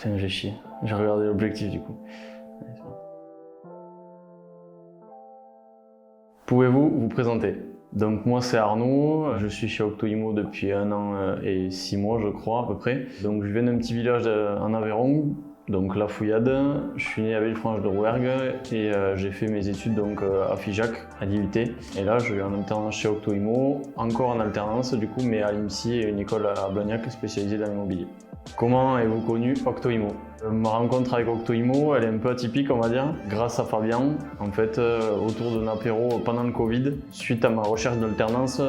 Putain, j'ai chié. J'ai regardé l'objectif du coup. Pouvez-vous vous présenter? Donc moi c'est Arnaud, je suis chez Octo-Immo depuis 1 an et 6 mois je crois à peu près. Donc je viens d'un petit village en Aveyron, donc La Fouillade. Je suis né à Villefranche-de-Rouergue et j'ai fait mes études donc à Figeac, à l'IUT. Et là je suis en alternance chez Octo-Immo, encore en alternance du coup, mais à l'IMSI, une école à Blagnac spécialisée dans l'immobilier. Comment avez-vous connu Octo-Immo? Ma rencontre avec Octo-Immo, elle est un peu atypique on va dire, grâce à Fabien. En fait, autour d'un apéro pendant le Covid, suite à ma recherche d'alternance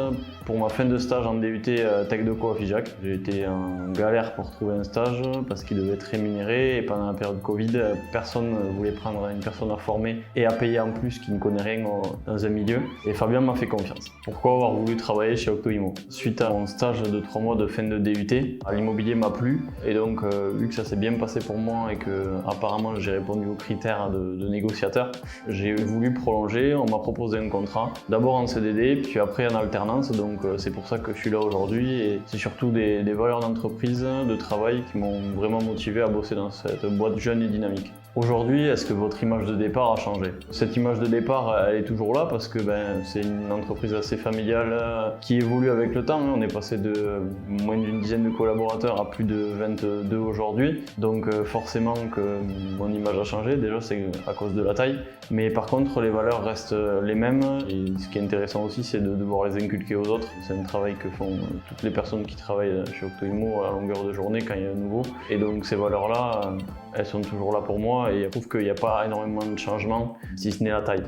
pour ma fin de stage en DUT Tech Deco à Figeac. J'ai été en galère pour trouver un stage parce qu'il devait être rémunéré et pendant la période Covid, personne ne voulait prendre une personne à former et à payer en plus qui ne connaît rien dans un milieu. Et Fabien m'a fait confiance. Pourquoi avoir voulu travailler chez Octo-Immo? Suite à mon stage de 3 mois de fin de DUT, l'immobilier m'a plu et donc vu que ça s'est bien passé pour moi et que apparemment j'ai répondu aux critères de négociateur, j'ai voulu prolonger. On m'a proposé un contrat, d'abord en CDD puis après en alternance, donc c'est pour ça que je suis là aujourd'hui et c'est surtout des valeurs d'entreprise, de travail qui m'ont vraiment motivé à bosser dans cette boîte jeune et dynamique. Aujourd'hui, est-ce que votre image de départ a changé? Cette image de départ, elle est toujours là parce que c'est une entreprise assez familiale qui évolue avec le temps. On est passé de moins d'une dizaine de collaborateurs à plus de 22 aujourd'hui. Donc forcément que mon image a changé, déjà c'est à cause de la taille. Mais par contre, les valeurs restent les mêmes. Et ce qui est intéressant aussi, c'est de devoir les inculquer aux autres. C'est un travail que font toutes les personnes qui travaillent chez Octo-Immo à longueur de journée quand il y a un nouveau. Et donc ces valeurs-là, elles sont toujours là pour moi et je trouve qu'il n'y a pas énormément de changements, si ce n'est la taille.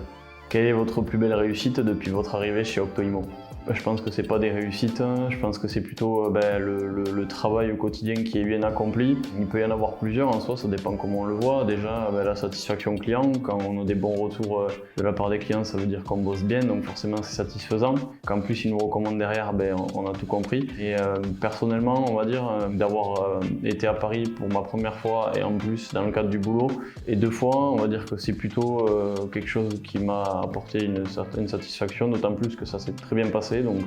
Quelle est votre plus belle réussite depuis votre arrivée chez Octo-Immo? Je pense que c'est pas des réussites, je pense que c'est plutôt le travail au quotidien qui est bien accompli. Il peut y en avoir plusieurs en soi, ça dépend comment on le voit. Déjà, la satisfaction client, quand on a des bons retours de la part des clients, ça veut dire qu'on bosse bien, donc forcément c'est satisfaisant. Qu'en plus ils nous recommandent derrière, on a tout compris. Et personnellement, on va dire d'avoir été à Paris pour ma première fois et en plus dans le cadre du boulot, et 2 fois, on va dire que c'est plutôt quelque chose qui m'a apporté une certaine satisfaction, d'autant plus que ça s'est très bien passé. Donc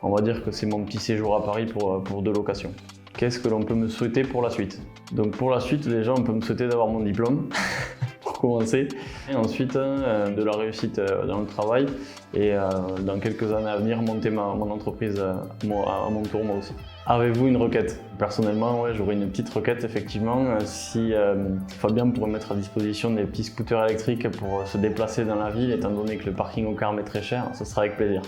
on va dire que c'est mon petit séjour à Paris pour 2 locations. Qu'est-ce que l'on peut me souhaiter pour la suite? Donc pour la suite, déjà on peut me souhaiter d'avoir mon diplôme pour commencer, et ensuite de la réussite dans le travail et dans quelques années à venir monter mon entreprise à mon tour moi aussi. Avez-vous une requête? Personnellement, ouais, j'aurais une petite requête effectivement. Si Fabien pourrait mettre à disposition des petits scooters électriques pour se déplacer dans la ville, étant donné que le parking au Carme est très cher, ce sera avec plaisir.